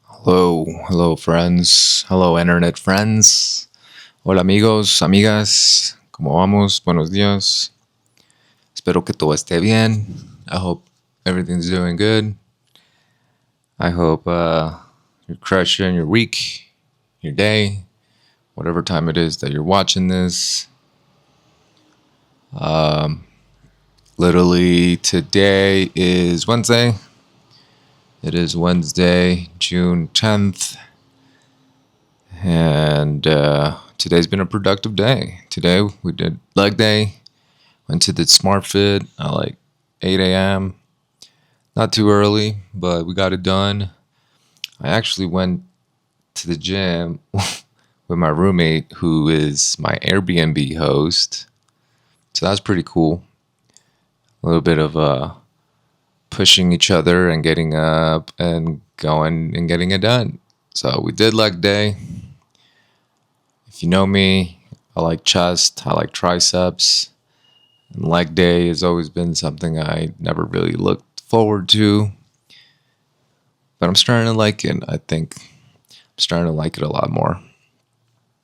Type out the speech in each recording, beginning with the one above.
Hello friends, hello internet friends. Hola amigos, amigas, ¿cómo vamos? Buenos días. Espero que todo esté bien. I hope everything's doing good. I hope you're crushing your week, your day, whatever time it is that you're watching this. Literally, today is Wednesday. It is Wednesday, June 10th. And today's been a productive day. Today we did leg day. Went to the Smart Fit at like 8 a.m. Not too early, but we got it done. I actually went to the gym with my roommate, who is my Airbnb host. So that's pretty cool. A little bit of pushing each other and getting up and going and getting it done. So we did leg day. If you know me, I like chest, I like triceps. And leg day has always been something I never really looked forward to. But I'm starting to like it. I think I'm starting to like it a lot more.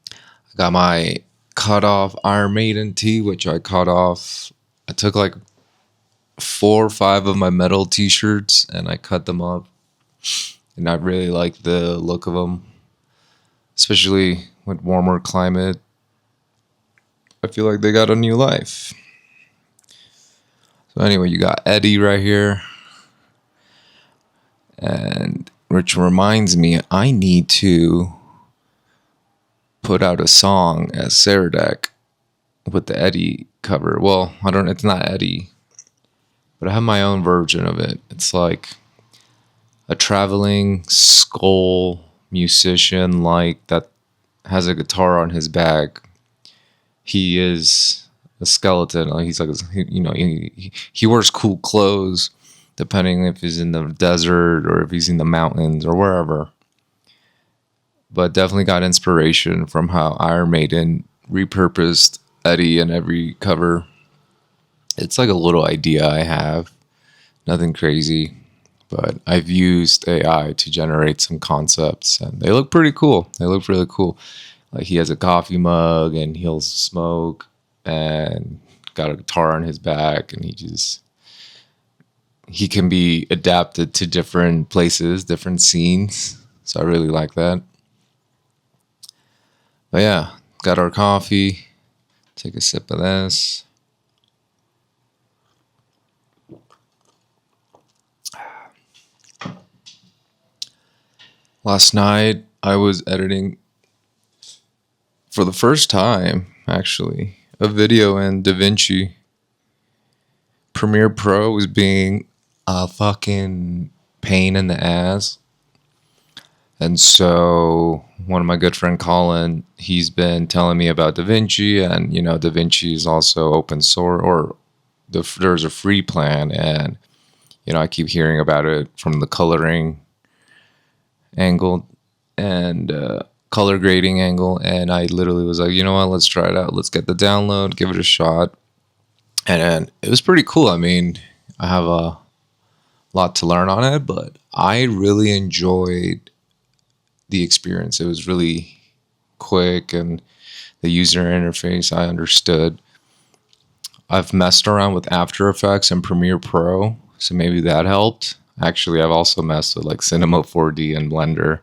I got my cut off Iron Maiden tee, which I cut off. I took like 4 or 5 of my metal t-shirts and I cut them up. And I really like the look of them, especially with warmer climate. I feel like they got a new life. So anyway, you got Eddie right here. And which reminds me, I need to put out a song as Saradek with the Eddie cover. Well, it's not Eddie, but I have my own version of it. It's like a traveling skull musician like that has a guitar on his back. He is a skeleton. He's like, he wears cool clothes depending if he's in the desert or if he's in the mountains or wherever. But definitely got inspiration from how Iron Maiden repurposed Eddie in every cover. It's like a little idea I have. Nothing crazy. But I've used AI to generate some concepts and they look pretty cool. They look really cool. Like he has a coffee mug and he'll smoke and got a guitar on his back and he can be adapted to different places, different scenes. So I really like that. But yeah, got our coffee. Take a sip of this. Last night I was editing for the first time, actually, a video in DaVinci. Premiere Pro was being a fucking pain in the ass. And so one of my good friend Colin, he's been telling me about DaVinci, and DaVinci is also open source, or there's a free plan, and I keep hearing about it from the coloring angle and color grading angle, and I literally was like, you know what, let's try it out. Let's get the download, give it a shot. And it was pretty cool. I mean, I have a lot to learn on it, but I really enjoyed the experience. It was really quick and the user interface I understood. I've messed around with After Effects and Premiere Pro, so maybe that helped. Actually, I've also messed with like Cinema 4D and Blender.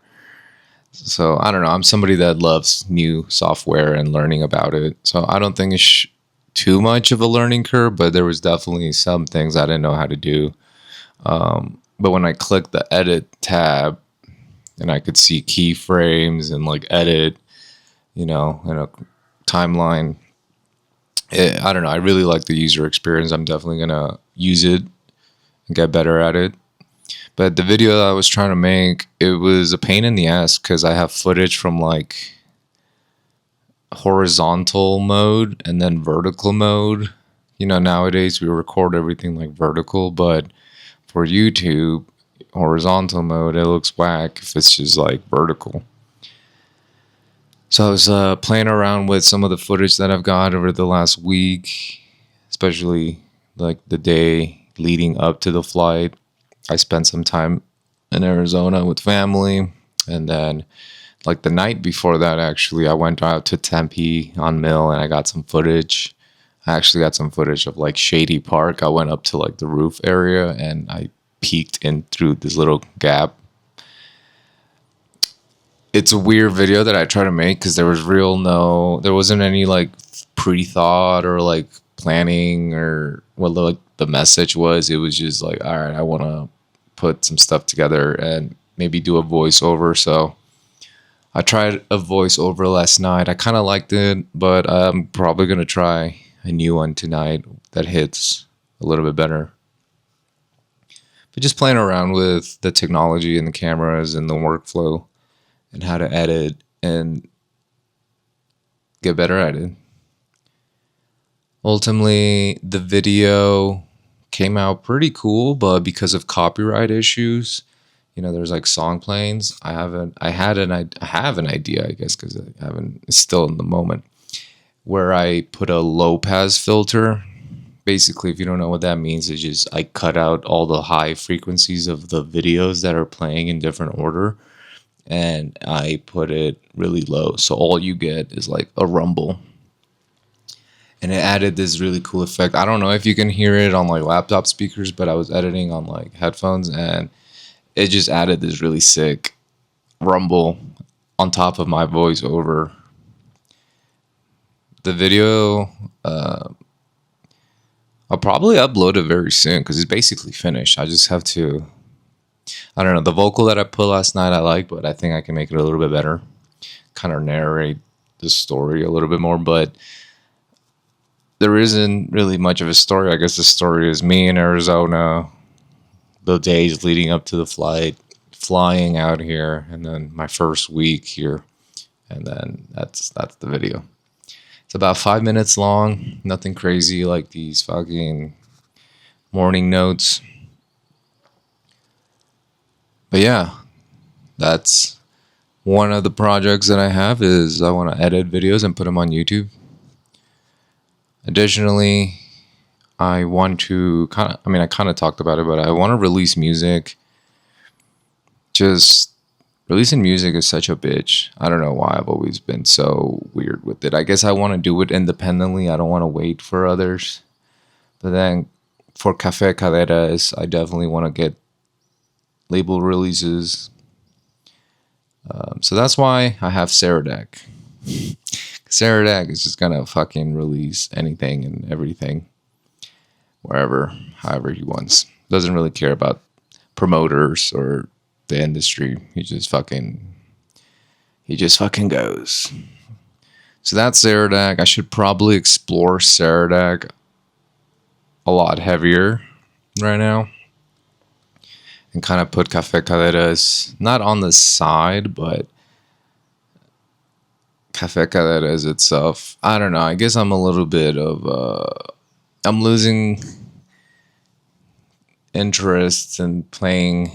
So I don't know. I'm somebody that loves new software and learning about it. So I don't think it's too much of a learning curve, but there was definitely some things I didn't know how to do. But when I clicked the edit tab and I could see keyframes and like edit, in a timeline, I don't know. I really like the user experience. I'm definitely going to use it and get better at it. But the video that I was trying to make, it was a pain in the ass because I have footage from like horizontal mode and then vertical mode. Nowadays we record everything like vertical, but for YouTube, horizontal mode, it looks whack if it's just like vertical. So I was playing around with some of the footage that I've got over the last week, especially like the day leading up to the flight. I spent some time in Arizona with family, And then like the night before that, actually, I went out to Tempe on Mill and I got some footage. I actually got some footage of like Shady Park. I went up to like the roof area and I peeked in through this little gap. It's a weird video that I try to make because there wasn't any like pre-thought or like planning or what like the message was. It was just like, all right, I want to put some stuff together and maybe do a voiceover. So I tried a voiceover last night. I kind of liked it, but I'm probably going to try a new one tonight that hits a little bit better. But just playing around with the technology and the cameras and the workflow and how to edit and get better at it. Ultimately, the video came out pretty cool, but because of copyright issues, there's like song planes. I have an idea, I guess, because it's still in the moment, where I put a low pass filter. Basically, if you don't know what that means, it's just I cut out all the high frequencies of the videos that are playing in different order, and I put it really low. So all you get is like a rumble. And it added this really cool effect. I don't know if you can hear it on like laptop speakers, but I was editing on like headphones and it just added this really sick rumble on top of my voiceover. The video, I'll probably upload it very soon because it's basically finished. I just have to, I don't know, the vocal that I put last night I like, but I think I can make it a little bit better. Kind of narrate the story a little bit more, but there isn't really much of a story. I guess the story is me in Arizona, the days leading up to the flight, flying out here, and then my first week here, and then that's the video. It's about 5 minutes long, nothing crazy like these fucking morning notes. But yeah, that's one of the projects that I have is I want to edit videos and put them on YouTube. Additionally, I want to I kind of talked about it, but I want to release music. Just releasing music is such a bitch. I don't know why I've always been so weird with it. I guess I want to do it independently. I don't want to wait for others. But then for CADERAS, I definitely want to get label releases. So that's why I have CADERAS. CADERAS is just gonna fucking release anything and everything, wherever, however he wants. Doesn't really care about promoters or the industry. He just fucking goes. So that's CADERAS. I should probably explore CADERAS a lot heavier right now and kind of put CADERAS not on the side, but CADERAS itself. I don't know. I guess I'm a little bit of I'm losing interest in playing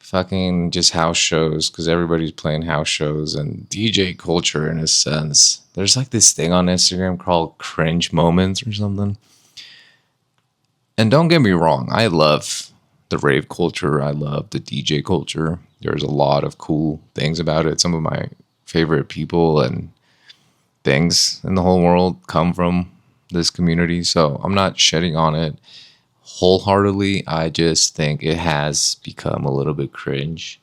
fucking just house shows because everybody's playing house shows and DJ culture in a sense. There's like this thing on Instagram called cringe moments or something. And don't get me wrong, I love the rave culture. I love the DJ culture. There's a lot of cool things about it. Some of my favorite people and things in the whole world come from this community, so I'm not shedding on it wholeheartedly. I just think it has become a little bit cringe,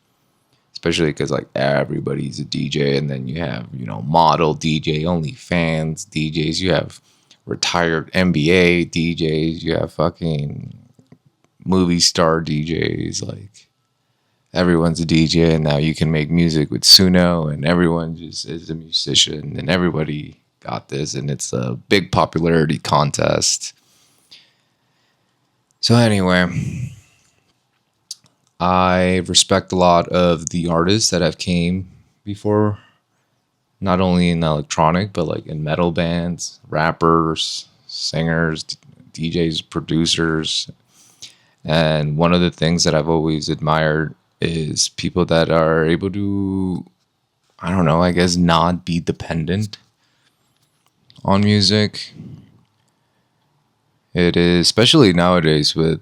especially because like everybody's a DJ, and then you have model DJ, OnlyFans DJs, you have retired NBA DJs, you have fucking movie star DJs, like everyone's a DJ, and now you can make music with Suno, and everyone just is a musician, and everybody got this, and it's a big popularity contest. So anyway, I respect a lot of the artists that have came before, not only in electronic, but like in metal bands, rappers, singers, DJs, producers. And one of the things that I've always admired is people that are able to, I don't know, I guess not be dependent on music. It is, especially nowadays with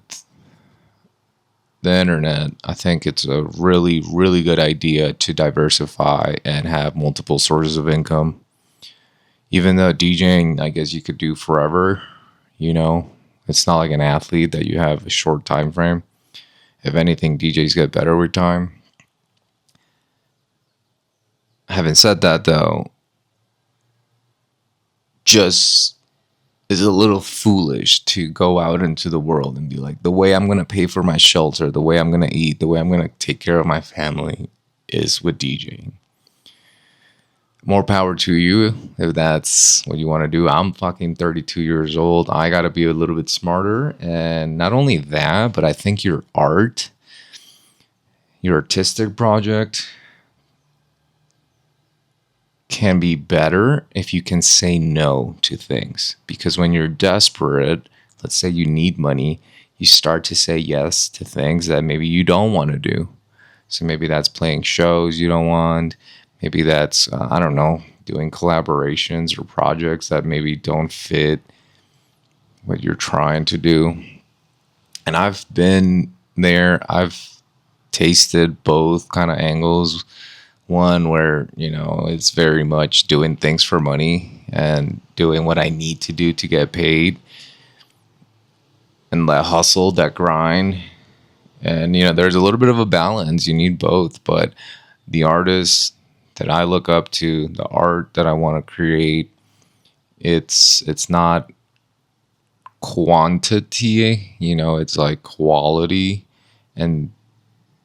the internet, I think it's a really, really good idea to diversify and have multiple sources of income. Even though DJing, I guess you could do forever, you know, it's not like an athlete that you have a short time frame. If anything, DJs get better with time. Having said that, though, just is a little foolish to go out into the world and be like, the way I'm going to pay for my shelter, the way I'm going to eat, the way I'm going to take care of my family is with DJing. More power to you if that's what you want to do. I'm fucking 32 years old. I got to be a little bit smarter. And not only that, but I think your art, your artistic project can be better if you can say no to things. Because when you're desperate, let's say you need money, you start to say yes to things that maybe you don't want to do. So maybe that's playing shows you don't want. Maybe that's, I don't know, doing collaborations or projects that maybe don't fit what you're trying to do. And I've been there. I've tasted both kind of angles. One where, you know, it's very much doing things for money and doing what I need to do to get paid. And that hustle, that grind. And, you know, there's a little bit of a balance. You need both. But the artists that I look up to, the art that I want to create, it's not quantity, you know, it's like quality and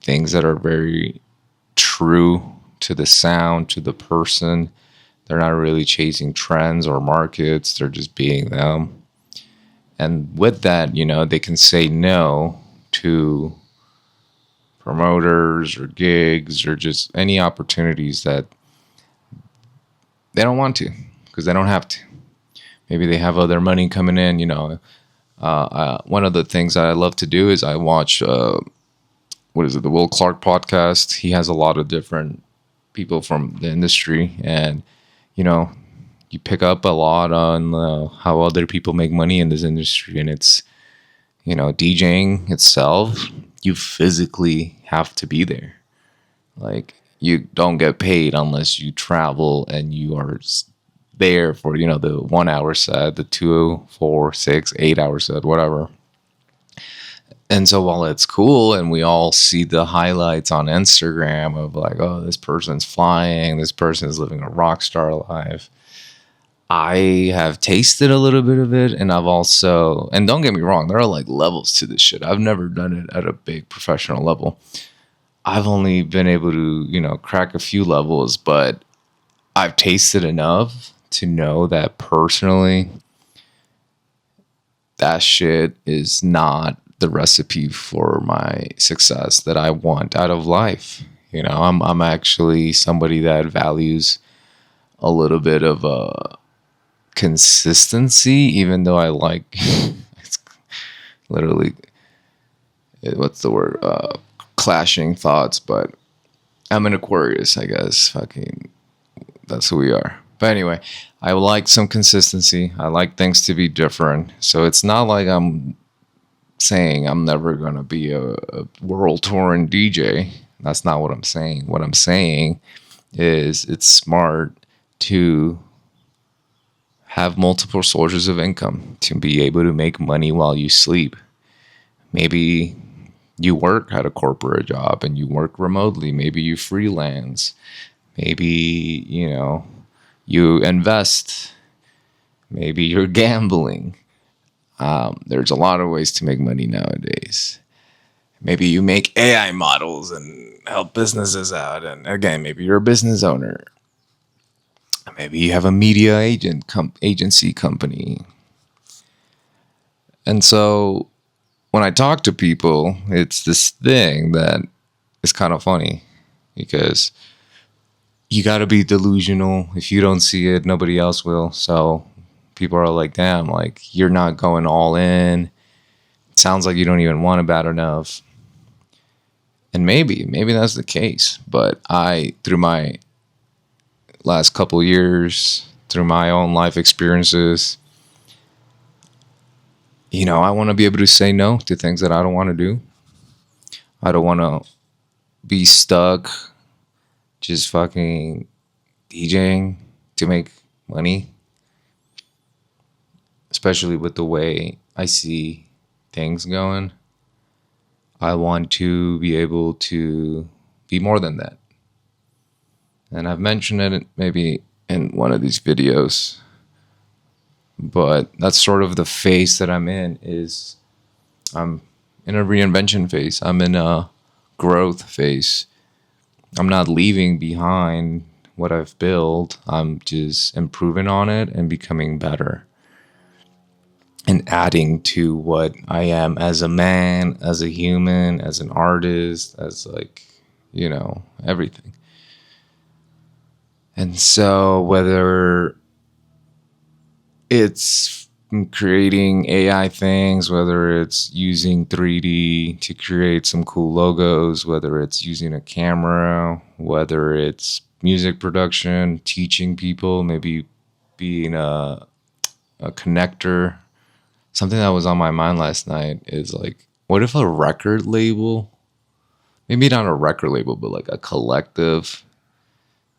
things that are very true to the sound, to the person. They're not really chasing trends or markets, they're just being them. And with that, you know, they can say no to promoters or gigs or just any opportunities that they don't want to because they don't have to. Maybe they have other money coming in, you know. One of the things I love to do is I watch, the Will Clark podcast. He has a lot of different people from the industry, and, you know, you pick up a lot on how other people make money in this industry, and it's, you know, DJing itself, you physically have to be there. Like, you don't get paid unless you travel and you are there for, you know, the 1 hour set, the 2, 4, 6, 8 hour set, whatever. And so while it's cool and we all see the highlights on Instagram of like, oh, this person's flying, this person is living a rock star life, I have tasted a little bit of it. And I've also, and don't get me wrong, there are like levels to this shit. I've never done it at a big professional level. I've only been able to, you know, crack a few levels, but I've tasted enough to know that personally, that shit is not the recipe for my success that I want out of life. You know, I'm actually somebody that values a little bit of consistency, even though I like it's literally, what's the word? Clashing thoughts, but I'm an Aquarius, I guess. Fucking, that's who we are. But anyway, I like some consistency. I like things to be different. So it's not like I'm saying I'm never going to be a world touring DJ. That's not what I'm saying. What I'm saying is it's smart to have multiple sources of income, to be able to make money while you sleep. Maybe you work at a corporate job and you work remotely. Maybe you freelance. Maybe, you know, you invest. Maybe you're gambling. There's a lot of ways to make money nowadays. Maybe you make AI models and help businesses out. And again, maybe you're a business owner. Maybe you have a media agency company. And so when I talk to people, it's this thing that is kind of funny because you got to be delusional. If you don't see it, nobody else will. So people are like, damn, like, you're not going all in. It sounds like you don't even want it bad enough. And maybe that's the case. But through my last couple years, through my own life experiences, you know, I want to be able to say no to things that I don't want to do. I don't want to be stuck just fucking DJing to make money, especially with the way I see things going. I want to be able to be more than that. And I've mentioned it maybe in one of these videos, but that's sort of the phase that I'm in. Is I'm in a reinvention phase. I'm in a growth phase. I'm not leaving behind what I've built. I'm just improving on it and becoming better and adding to what I am as a man, as a human, as an artist, as like, everything. And so whether it's creating AI things, whether it's using 3D to create some cool logos, whether it's using a camera, whether it's music production, teaching people, maybe being a connector. Something that was on my mind last night is like, what if a record label, maybe not a record label, but like a collective.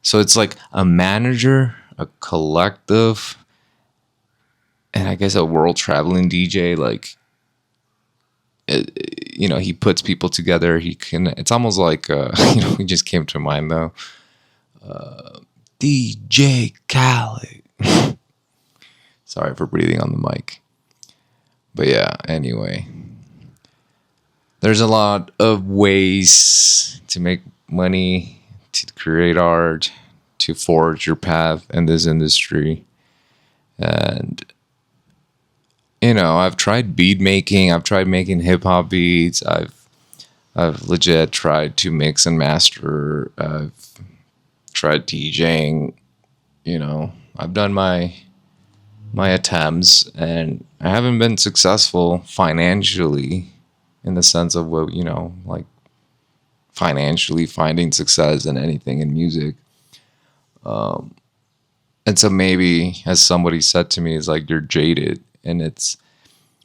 So it's like a manager, a collective, and I guess a world traveling DJ. Like, he puts people together. He can. It's almost like he just came to mind though. DJ Khaled. Sorry for breathing on the mic. But yeah, anyway. There's a lot of ways to make money, to create art, to forge your path in this industry. And, I've tried beat making. I've tried making hip hop beats. I've legit tried to mix and master. I've tried DJing. I've done my attempts, and I haven't been successful financially, in the sense of what, like financially finding success in anything in music. And so maybe, as somebody said to me, is like, you're jaded. And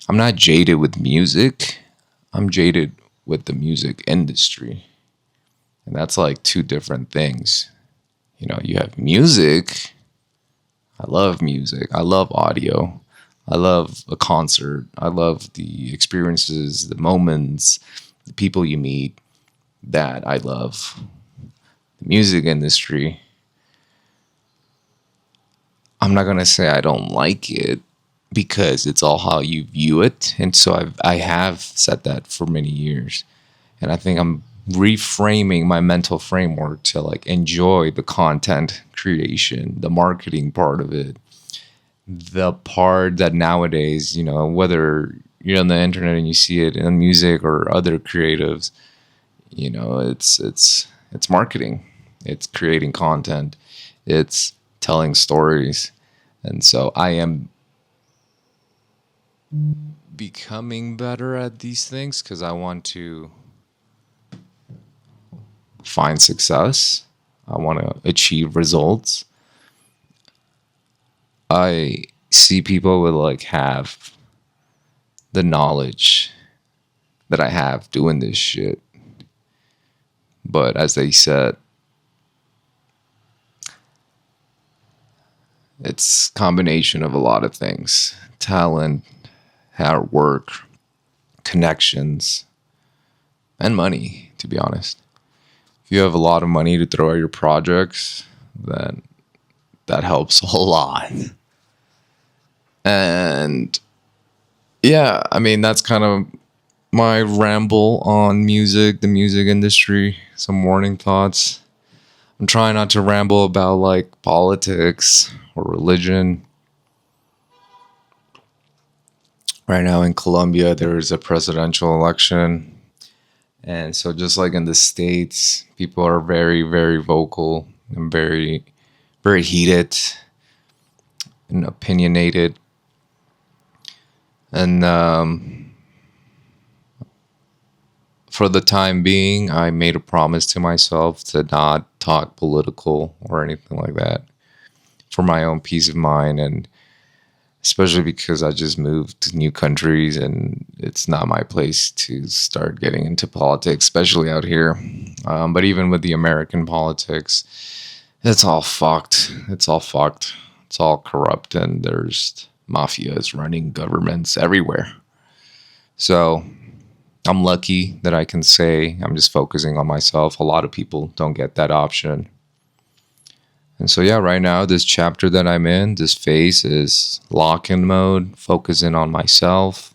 I'm not jaded with music. I'm jaded with the music industry. And that's like two different things. You have music. I love music. I love audio. I love a concert. I love the experiences, the moments, the people you meet. That I love. The music industry, I'm not going to say I don't like it, because it's all how you view it. And so I have said that for many years. And I think I'm reframing my mental framework to like enjoy the content creation, the marketing part of it, the part that nowadays, whether you're on the internet and you see it in music or other creatives, it's marketing, it's creating content, it's telling stories. And so I am becoming better at these things because I want to find success. I want to achieve results. I see people with like have the knowledge that I have doing this shit. But as they said, it's a combination of a lot of things: talent, hard work, connections, and money, to be honest. If you have a lot of money to throw at your projects, then that helps a lot. And yeah, I mean, that's kind of my ramble on music, the music industry, some warning thoughts. I'm trying not to ramble about like politics or religion. Right now in Colombia, there is a presidential election. And so just like in the States, people are very, very vocal and very, very heated and opinionated. And for the time being, I made a promise to myself to not talk political or anything like that, for my own peace of mind. And especially because I just moved to new countries and it's not my place to start getting into politics, especially out here. But even with the American politics, it's all fucked. It's all fucked. It's all corrupt, and there's mafias running governments everywhere. So I'm lucky that I can say I'm just focusing on myself. A lot of people don't get that option. And so, yeah, right now, this chapter that I'm in, this phase is lock in mode, focusing on myself,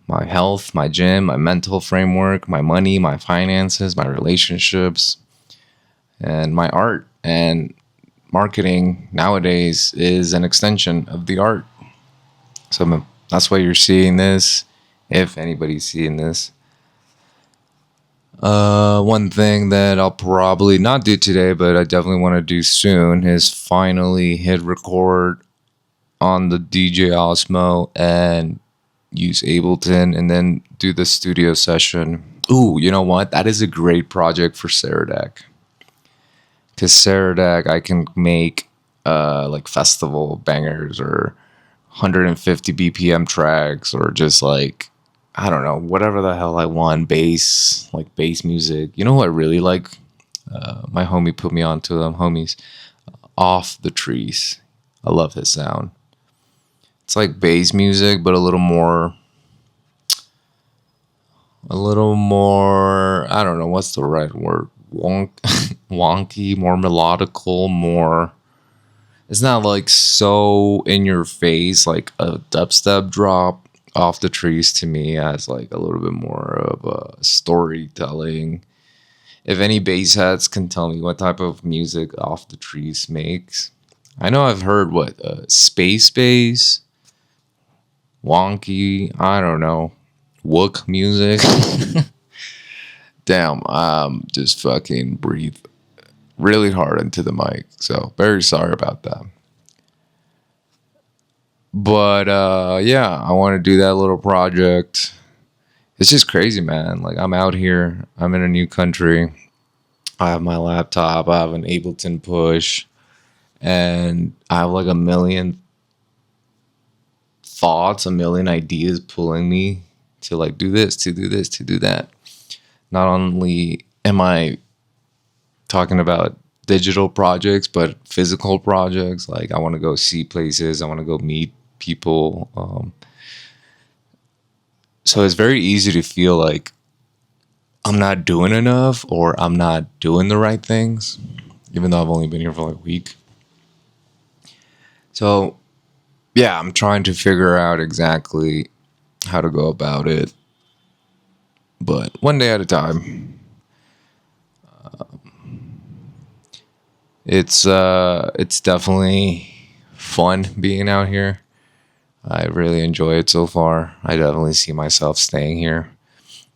my health, my gym, my mental framework, my money, my finances, my relationships, and my art. And marketing nowadays is an extension of the art. So that's why you're seeing this, if anybody's seeing this. One thing that I'll probably not do today, but I definitely want to do soon, is finally hit record on the DJ Osmo and use Ableton and then do the studio session. Ooh, you know what? That is a great project for Saradec. Because Saradec, I can make like festival bangers or 150 BPM tracks, or just like, I don't know, whatever the hell I want, like bass music. You know who I really like? My homie put me onto them, homies. Off the Trees. I love his sound. It's like bass music, but a little more, I don't know, what's the right word? Wonky, more melodical, more, it's not like so in your face, like a dubstep drop. Off the Trees to me has like a little bit more of a storytelling. If any bass heads can tell me what type of music Off the Trees makes. I know I've heard space bass, wonky, I don't know, wook music. Damn, just fucking breathe really hard into the mic. So very sorry about that. But yeah, I want to do that little project. It's just crazy, man. Like, I'm out here, I'm in a new country. I have my laptop, I have an Ableton push, and I have like a million thoughts, a million ideas pulling me to like do this, to do this, to do that. Not only am I talking about digital projects, but physical projects. Like, I want to go see places, I want to go meet people. So it's very easy to feel like I'm not doing enough or I'm not doing the right things, even though I've only been here for like a week. So yeah, I'm trying to figure out exactly how to go about it, but one day at a time. It's definitely fun being out here. I really enjoy it so far. I definitely see myself staying here.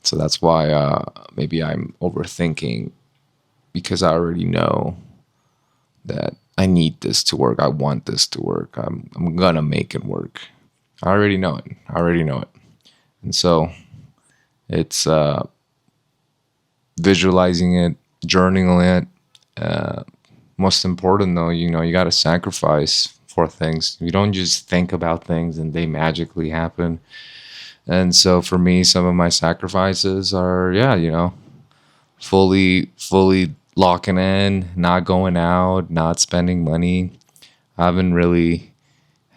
So that's why maybe I'm overthinking, because I already know that I need this to work. I want this to work. I'm gonna make it work. I already know it. I already know it. And so it's visualizing it, journaling it. Most important though, you got to sacrifice for things. You don't just think about things and they magically happen. And so for me, some of my sacrifices are, fully locking in, not going out, not spending money. I haven't really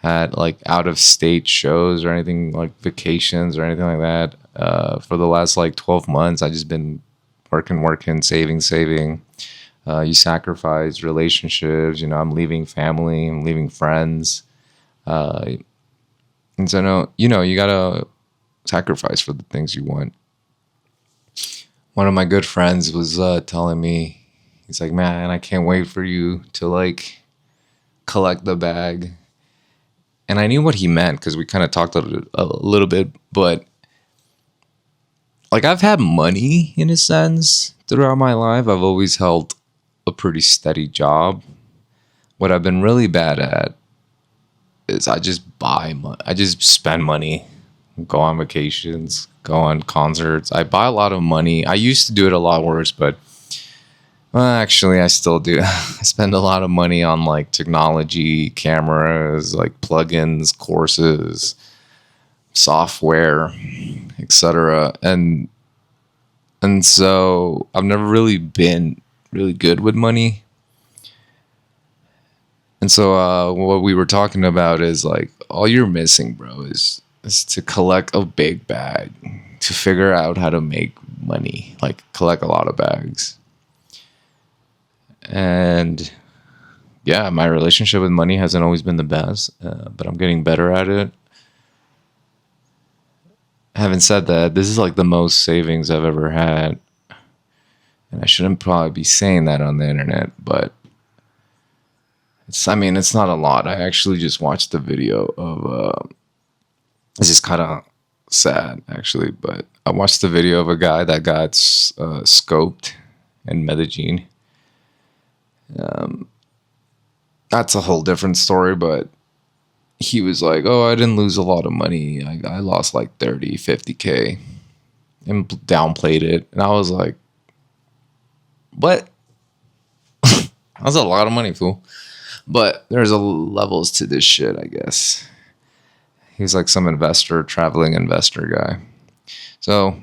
had like out of state shows or anything, like vacations or anything like that. For the last like 12 months, I just been working, saving. You sacrifice relationships, I'm leaving family, I'm leaving friends. And so, no, you gotta sacrifice for the things you want. One of my good friends was telling me, he's like, man, I can't wait for you to like collect the bag. And I knew what he meant because we kind of talked a little bit, but like, I've had money in a sense throughout my life. I've always held a pretty steady job. What I've been really bad at is I just I just spend money, go on vacations, go on concerts. I buy a lot of money. I used to do it a lot worse, but Well, actually, I still do. I spend a lot of money on like technology, cameras, like plugins, courses, software, etc. And so I've never really been really good with money. And so what we were talking about is like all you're missing, bro, is to collect a big bag, to figure out how to make money, like collect a lot of bags. And yeah, my relationship with money hasn't always been the best, but I'm getting better at it. Having said that, this is like the most savings I've ever had. And I shouldn't probably be saying that on the internet, but it's not a lot. I actually just watched the video of, it's just kind of sad actually, but I watched the video of a guy that got scoped in Medellin. That's a whole different story, but he was like, oh, I didn't lose a lot of money. I lost like 30, 50K and downplayed it. And I was like, what? That's a lot of money, fool. But there's levels to this shit, I guess. He's like some investor, traveling investor guy. So,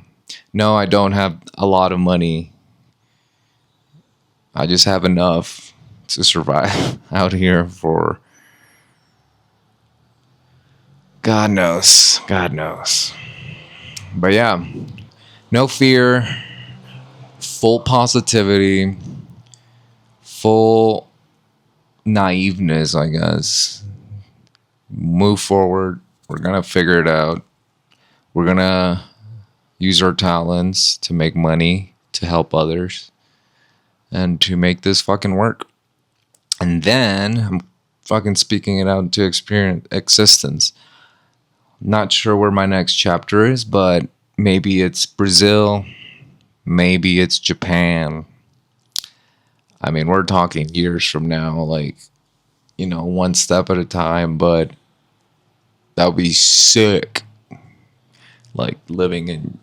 no, I don't have a lot of money. I just have enough to survive out here for God knows. God knows. But yeah, no fear, full positivity, full naiveness, I guess. Move forward. We're going to figure it out. We're going to use our talents to make money, to help others, and to make this fucking work. And then I'm fucking speaking it out into existence. Not sure where my next chapter is, but maybe it's Brazil. Maybe it's Japan. I mean, we're talking years from now, like, one step at a time, but that would be sick. Like living in,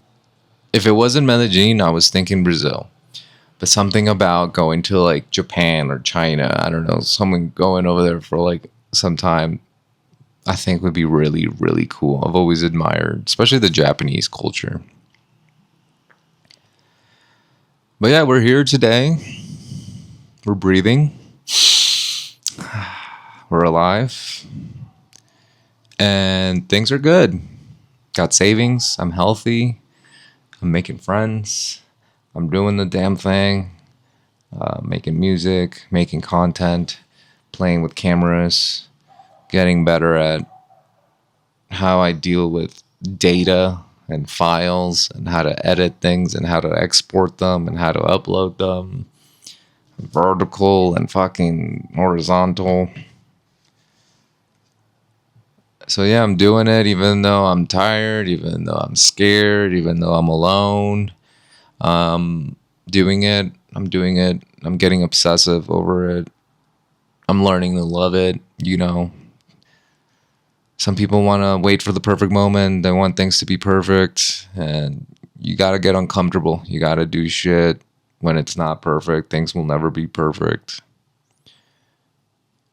if it wasn't Medellin, I was thinking Brazil. But something about going to like Japan or China, I don't know, someone going over there for like some time, I think would be really, really cool. I've always admired, especially the Japanese culture. But yeah, we're here today. We're breathing. We're alive. And things are good. Got savings. I'm healthy. I'm making friends. I'm doing the damn thing. Making music, making content, playing with cameras, getting better at how I deal with data and files and how to edit things and how to export them and how to upload them. Vertical and fucking horizontal. So yeah, I'm doing it even though I'm tired, even though I'm scared, even though I'm alone. Doing it. I'm doing it. I'm getting obsessive over it. I'm learning to love it, Some people want to wait for the perfect moment. They want things to be perfect. And you got to get uncomfortable. You got to do shit when it's not perfect. Things will never be perfect.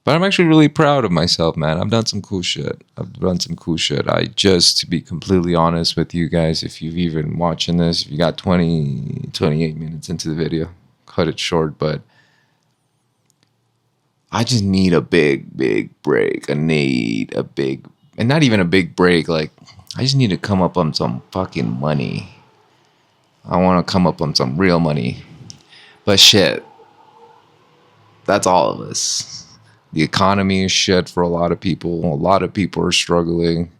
But I'm actually really proud of myself, man. I've done some cool shit. To be completely honest with you guys, if you've even watching this, if you got 28 minutes into the video, cut it short, but I just need a big, big break. And not even a big break, like, I just need to come up on some fucking money. I want to come up on some real money. But shit, that's all of us. The economy is shit for a lot of people. A lot of people are struggling.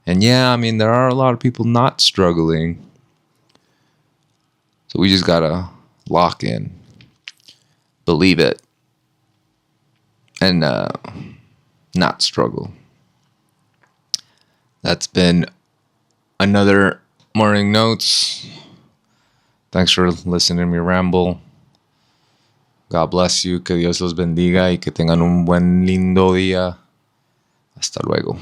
And yeah, I mean, there are a lot of people not struggling. So we just gotta lock in. Believe it. And not struggle. That's been another Morning Notes. Thanks for listening to me ramble. God bless you, que Dios los bendiga y que tengan un buen lindo día. Hasta luego.